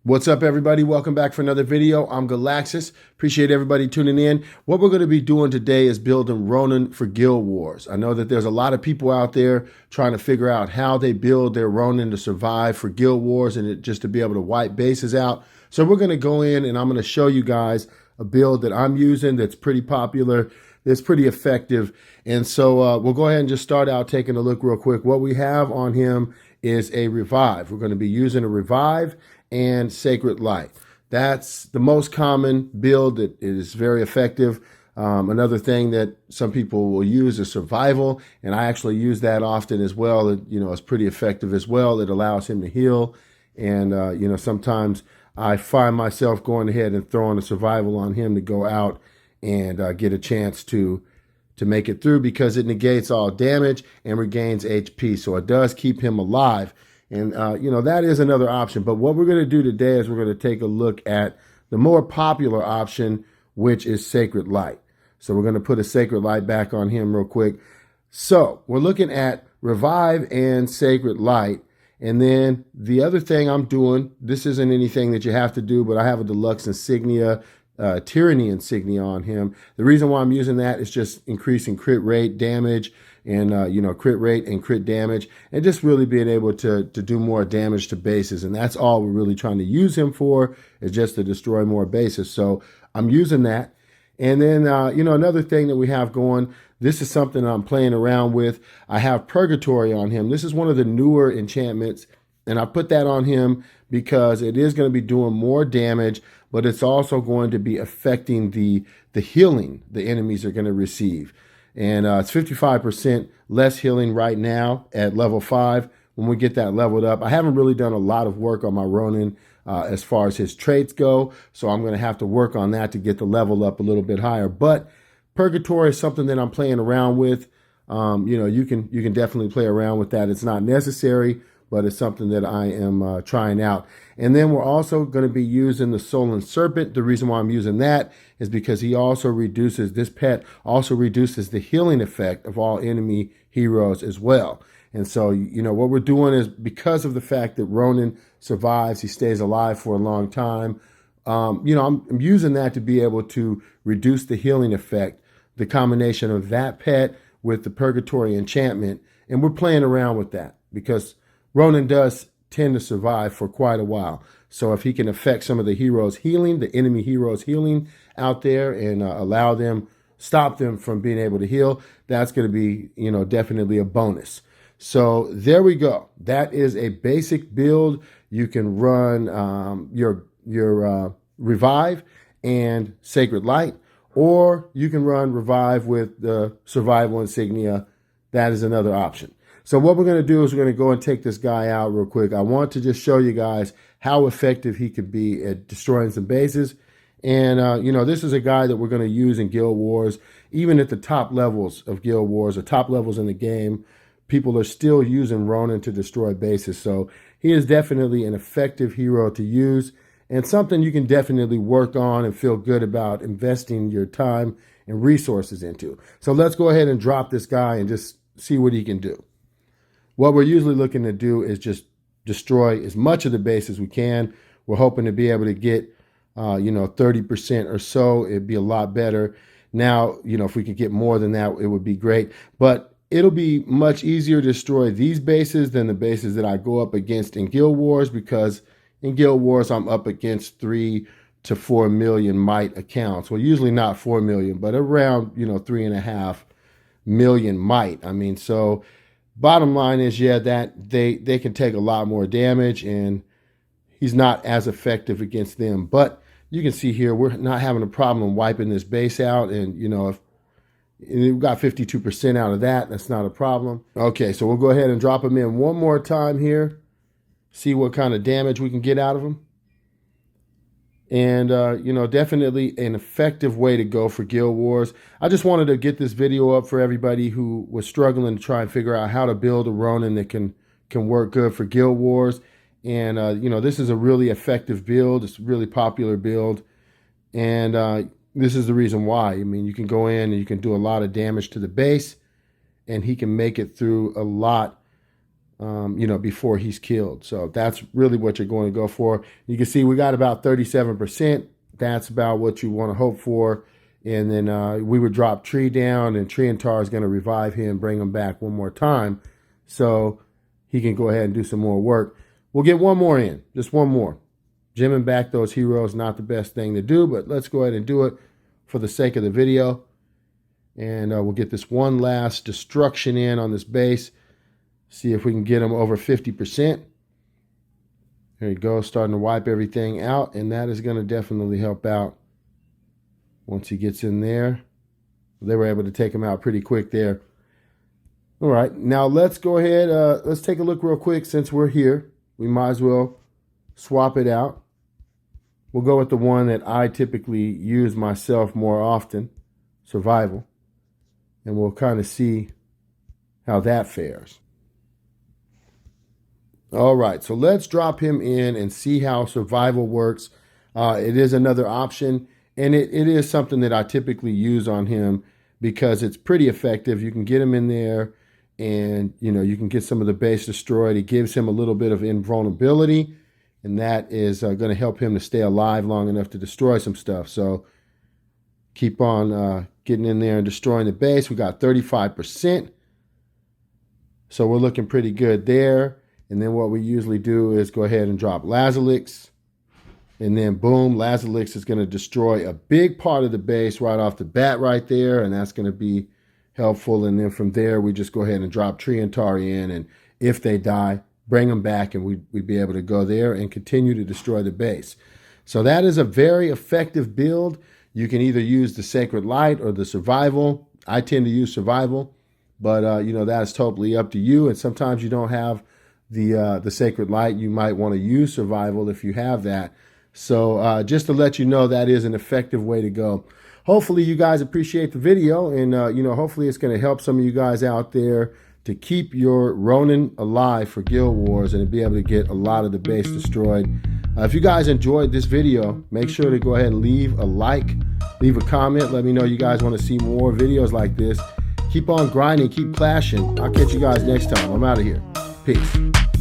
What's up, everybody? Welcome back for another video. I'm Galaxus. Appreciate everybody tuning in. What we're going to be doing today is building Ronin for Guild Wars. I know that there's a lot of people out there trying to figure out how they build their Ronin to survive for Guild Wars and just to be able to wipe bases out. So we're going to go in and I'm going to show you guys a build that I'm using that's pretty popular, that's pretty effective. And so we'll go ahead and just start out taking a look real quick. What we have on him is a revive. We're going to be using a revive and Sacred Light. That's the most common build that is very effective. Another thing that some people will use is survival, and I actually use that often as well. It's pretty effective as well. It allows him to heal, and sometimes I find myself going ahead and throwing a survival on him to go out and get a chance to make it through, because it negates all damage and regains HP, so it does keep him alive. And, that is another option. But what we're going to do today is we're going to take a look at the more popular option, which is Sacred Light. So we're going to put a Sacred Light back on him real quick. So we're looking at Revive and Sacred Light. And then the other thing I'm doing, this isn't anything that you have to do, but I have a Deluxe Insignia, Tyranny Insignia on him. The reason why I'm using that is just increasing crit rate, damage, and crit rate and crit damage, and just really being able to do more damage to bases. And that's all we're really trying to use him for, is just to destroy more bases. So I'm using that. And then another thing that we have going, this is something I'm playing around with. I have Purgatory on him. This is one of the newer enchantments, and I put that on him because it is going to be doing more damage, but it's also going to be affecting the healing the enemies are going to receive. And it's 55% less healing right now at level 5. When we get that leveled up, I haven't really done a lot of work on my Ronin as far as his traits go, so I'm going to have to work on that to get the level up a little bit higher. But Purgatory is something that I'm playing around with. You can definitely play around with that. It's not necessary, but it's something that I am trying out. And then we're also going to be using the Sullen Serpent. The reason why I'm using that is because this pet also reduces the healing effect of all enemy heroes as well. And so, what we're doing is, because of the fact that Ronin survives, he stays alive for a long time. I'm using that to be able to reduce the healing effect, the combination of that pet with the Purgatory enchantment. And we're playing around with that because Ronin does tend to survive for quite a while. So if he can affect some of the heroes healing, the enemy heroes healing out there, and stop them from being able to heal, that's going to be, definitely a bonus. So there we go. That is a basic build. You can run your Revive and Sacred Light, or you can run Revive with the Survival Insignia. That is another option. So what we're going to do is we're going to go and take this guy out real quick. I want to just show you guys how effective he could be at destroying some bases. And, this is a guy that we're going to use in Guild Wars. Even at the top levels of Guild Wars, the top levels in the game, people are still using Ronin to destroy bases. So he is definitely an effective hero to use, and something you can definitely work on and feel good about investing your time and resources into. So let's go ahead and drop this guy and just see what he can do. What we're usually looking to do is just destroy as much of the base as we can. We're hoping to be able to get, 30% or so. It'd be a lot better. Now, if we could get more than that, it would be great. But it'll be much easier to destroy these bases than the bases that I go up against in Guild Wars, because in Guild Wars, I'm up against 3 to 4 million might accounts. Well, usually not 4 million, but around, 3.5 million might. So bottom line is, that they can take a lot more damage, and he's not as effective against them. But you can see here, we're not having a problem wiping this base out. And, if we've got 52% out of that, that's not a problem. Okay, so we'll go ahead and drop him in one more time here. See what kind of damage we can get out of him. And, definitely an effective way to go for Guild Wars. I just wanted to get this video up for everybody who was struggling to try and figure out how to build a Ronin that can work good for Guild Wars. And, this is a really effective build. It's a really popular build. And this is the reason why. You can go in and you can do a lot of damage to the base, and he can make it through a lot before he's killed. So that's really what you're going to go for. You can see we got about 37%. That's about what you want to hope for. And then we would drop Tree down, and Tree and Tar is going to revive him, bring him back one more time, so he can go ahead and do some more work. We'll get one more in, just one more. Jimming back those heroes, not the best thing to do, but let's go ahead and do it for the sake of the video. And we'll get this one last destruction in on this base. See if we can get him over 50%. There you go, starting to wipe everything out, and that is going to definitely help out once he gets in there. They were able to take him out pretty quick there. All right, now let's go ahead. Let's take a look real quick since we're here. We might as well swap it out. We'll go with the one that I typically use myself more often, Survival. And we'll kind of see how that fares. All right, so let's drop him in and see how Survival works. It is another option, and it is something that I typically use on him because it's pretty effective. You can get him in there, and you can get some of the base destroyed. It gives him a little bit of invulnerability, and that is going to help him to stay alive long enough to destroy some stuff. So keep on getting in there and destroying the base. We got 35%. So we're looking pretty good there. And then what we usually do is go ahead and drop Lazalix. And then boom, Lazalix is going to destroy a big part of the base right off the bat right there. And that's going to be helpful. And then from there, we just go ahead and drop Tree and Tar in. And if they die, bring them back, and we'd be able to go there and continue to destroy the base. So that is a very effective build. You can either use the Sacred Light or the Survival. I tend to use Survival, but that is totally up to you. And sometimes you don't have the Sacred Light. You might want to use Survival if you have that. So just to let you know, that is an effective way to go. Hopefully you guys appreciate the video, and hopefully it's going to help some of you guys out there to keep your Ronin alive for Guild Wars and to be able to get a lot of the base destroyed. If you guys enjoyed this video, make sure to go ahead and leave a like, leave a comment. Let me know you guys want to see more videos like this. Keep on grinding, keep clashing. I'll catch you guys next time. I'm out of here. Peace.